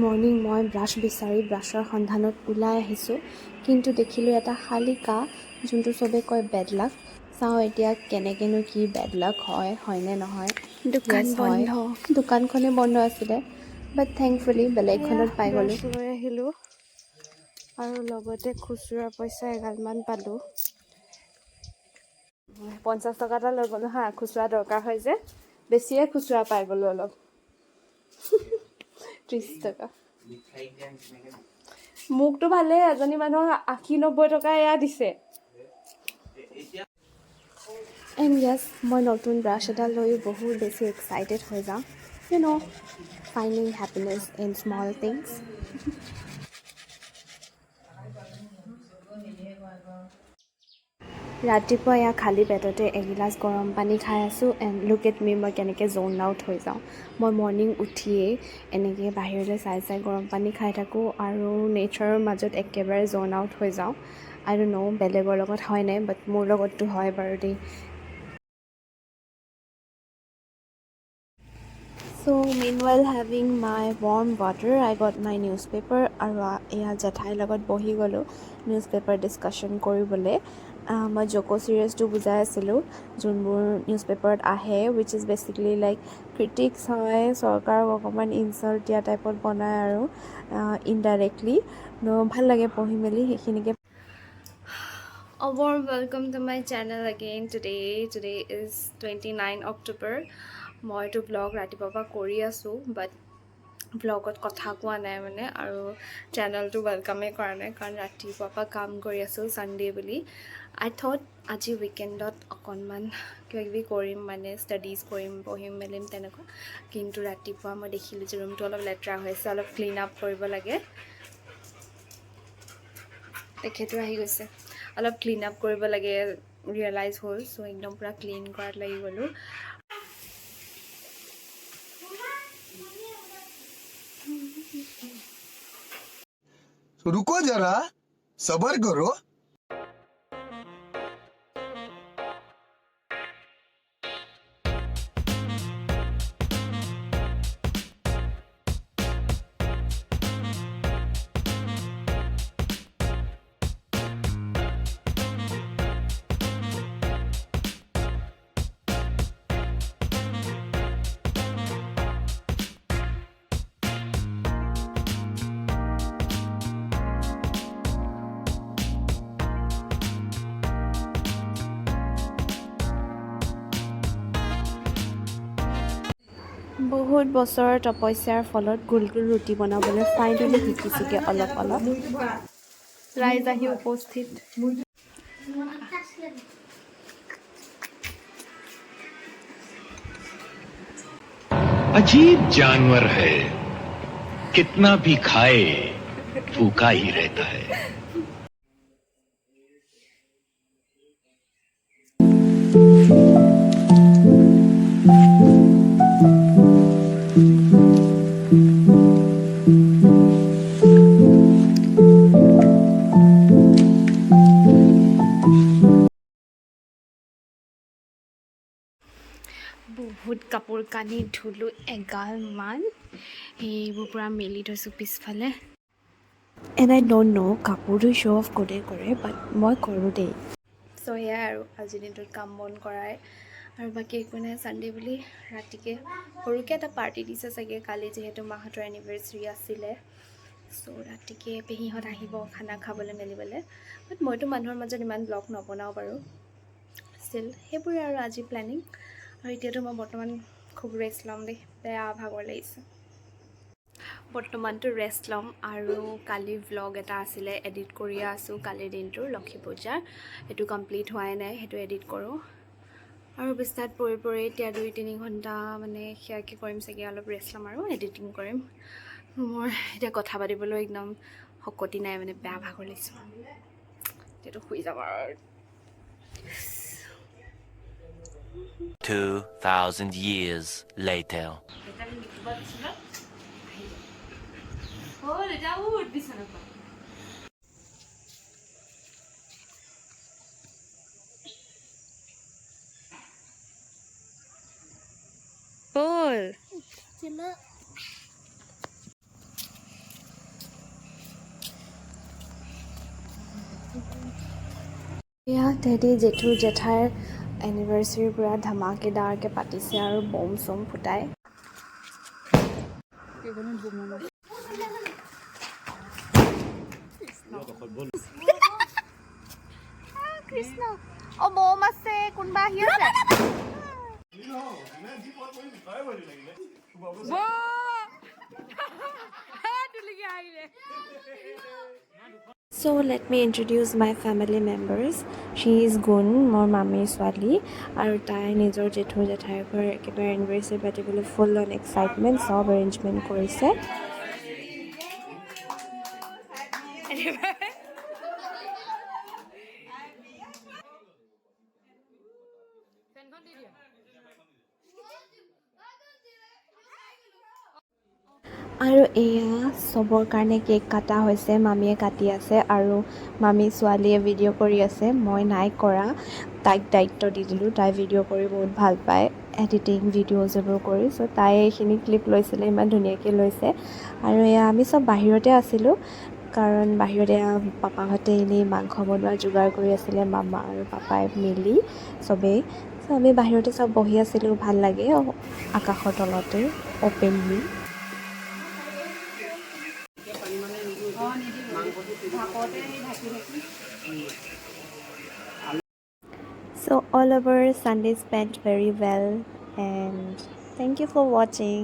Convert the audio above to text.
Morning মই brush বিচাৰি ব্ৰাছৰ সন্ধানত ওলাই আহিছোঁ, কিন্তু দেখিলোঁ এটা শালিকা, যোনটো চবে কয় বেড লাক। চাওঁ এতিয়া কেনেকৈনো কি বেড লাক হয়নে নহয়। দোকান হয়, বন্ধ। দোকানখনেই বন্ধ আছিলে, বাট থেংকফুলি বেলেগ এখনত পাই গ'লোঁ। ব্ৰাছ লৈ আহিলোঁ আৰু লগতে খুচুৰা পইচা এগালমান পালোঁ। 50 টকা এটা লৈ গ'লোঁ হা, খুচুৰা দৰকাৰ হয় যে, বেছিয়ে খুচুৰা পাই গ'লোঁ অলপ। 30 টকা। মোকতো ভালেই, এজনী মানুহক 80-90 টকা এয়া দিছে। এণ্ড য়েছ, মই নতুন ব্ৰাছ এটা লৈ বহুত বেছি এক্সাইটেড হৈ যাওঁ। You know' finding happiness in small things. ৰাতিপুৱা এয়া খালী পেটতে এগিলাচ গৰম পানী খাই আছোঁ, এণ্ড লুক এট মি, মই কেনেকৈ জ'ন আউট হৈ যাওঁ। মই মৰ্ণিং উঠিয়েই এনেকৈ বাহিৰলৈ চাই চাই গৰম পানী খাই থাকোঁ আৰু নেচাৰৰ মাজত একেবাৰে জ'ন আউট হৈ যাওঁ। আই ডোণ্ট ন' বেলেগৰ লগত হয় নাই, বাট মোৰ লগততো হয় বাৰু দেই। So meanwhile having my warm water, I got my newspaper আৰু এয়া জেঠাইৰ লগত বহি গ'লোঁ নিউজপেপাৰ ডিছকাশ্যন কৰিবলৈ। মই জ'ক' ছিৰিজটো বুজাই আছিলোঁ, যোনবোৰ নিউজপেপাৰত আহে, wish is basically like critics হয়, চৰকাৰক অকণমান ইনচাল্ট দিয়া টাইপত বনায় আৰু ইনডাইৰেক্টলি। ভাল লাগে পঢ়ি মেলি সেইখিনিকে। A warm welcome to my channel again today is 29 October. মইতো ব্লগ ৰাতিপুৱাৰ পৰা কৰি আছোঁ, বাট ব্লগত কথা কোৱা নাই মানে, আৰু চেনেলটো ৱেলকামেই কৰা নাই, কাৰণ ৰাতিপুৱাৰ পৰা কাম কৰি আছোঁ ছানডে বুলি। আই থট আজি উইকেণ্ডত অকণমান কিবাকিবি কৰিম, মানে ষ্টাডিজ কৰিম, পঢ়িম মেলিম তেনেকুৱা, কিন্তু ৰাতিপুৱা মই দেখিলোঁ যে ৰুমটো অলপ লেতেৰা হৈ আছে, অলপ ক্লিন আপ কৰিব লাগে। তেখেতো আহি গৈছে, অলপ ক্লিন আপ কৰিব লাগে ৰিয়েলাইজ হ'ল, চ' একদম পূৰা ক্লিন কৰাত লাগি গ'লোঁ। रुको जरा सबर करो। বহুত বছৰৰ তপস্যাৰ ফলত গোল গোল ৰুটি বনাবলৈ ফাইনেলি শিকিছোঁগৈ অলপ অলপ। ৰাইজ আহি উপস্থিত। अजीब जानवर है, कितना भी खाए भूखा ही रहता है। বহুত কাপোৰ কানি ধুলোঁ এগালমান, সেইবোৰ পূৰা মেলি থৈছোঁ পিছফালে। এণ্ড আই ডণ্ট ন' কাপোৰটো শ্ব' অফ কোনে কৰে, বাট মই কৰোঁ দেই। চ' সেয়াই আৰু আজিৰ দিনটোত কাম বন কৰাই, আৰু বাকী একো নাই। ছানডে বুলি ৰাতিকৈ সৰুকৈ এটা পাৰ্টি দিছে চাগে, কালি যিহেতু মাহঁতৰ এনিভাৰ্চেৰী আছিলে, চ' ৰাতিকৈ পেহীহঁত আহিব খানা খাবলৈ মেলিবলৈ। বাট মইতো মানুহৰ মাজত ইমান ব্লগ নবনাওঁ বাৰু, ষ্টিল সেইবোৰে আৰু আজি প্লেনিং। আৰু এতিয়াতো মই বৰ্তমান খুব ৰেষ্ট ল'ম দেই, বেয়া ভাগৰ লাগিছে। বৰ্তমানটো ৰেষ্ট ল'ম, আৰু কালি ভ্লগ এটা আছিলে এডিট কৰি আছোঁ, কালিৰ দিনটোৰ লক্ষী পূজাৰ, সেইটো কমপ্লিট হোৱাই নাই, সেইটো এডিট কৰোঁ। আৰু বিছনাত পৰি পৰি এতিয়া 2-3 ঘণ্টা মানে সেয়াকৈ কৰিম চাগে, অলপ ৰেষ্ট ল'ম আৰু এডিটিং কৰিম। মোৰ এতিয়া কথা পাতিবলৈ একদম শক্তি নাই, মানে বেয়া ভাগৰ লাগিছোঁ। এতিয়াতো শুই যাম আৰু। 2,000 years later. বল এয়া তেহেঁতি জেঠু জেঠাইৰ এনিভাৰ্চাৰীৰ পৰা ধামাকেদাৰকৈ পাতিছে আৰু বম চম ফুটাই। কৃষ্ণ অ বম আছে কোনোবা আহি আছে So let me introduce my family members. She is Gun, মোৰ মামীৰ ছোৱালী আৰু তাই নিজৰ জেঠু জেঠাইৰ ঘৰ একেবাৰে এনিভাৰ্চাৰী পাতিবলৈ ফুল অন এক্সাইটমেণ্ট চব এৰেঞ্জমেণ্ট কৰিছে। আৰু এয়া চবৰ কাৰণে কেক কাটা হৈছে, মামীয়ে কাটি আছে আৰু মামী ছোৱালীয়ে ভিডিঅ' কৰি আছে। মই নাই কৰা, তাইক দায়িত্ব দি দিলোঁ। তাই ভিডিঅ' কৰি বহুত ভাল পায়, এডিটিং ভিডিঅ'জ এইবোৰ কৰি। চ' তাই এইখিনি ক্লিপ লৈছিলে, ইমান ধুনীয়াকৈ লৈছে। আৰু এয়া আমি চব বাহিৰতে আছিলোঁ, কাৰণ বাহিৰতে পাপাহঁতে এনেই মাংস বনোৱা যোগাৰ কৰি আছিলে, মামা আৰু পাপাই মিলি চবেই। চ' আমি বাহিৰতে চব বহি আছিলোঁ, ভাল লাগে আকাশৰ তলতে openly. So all over Sunday spent very well, and thank you for watching.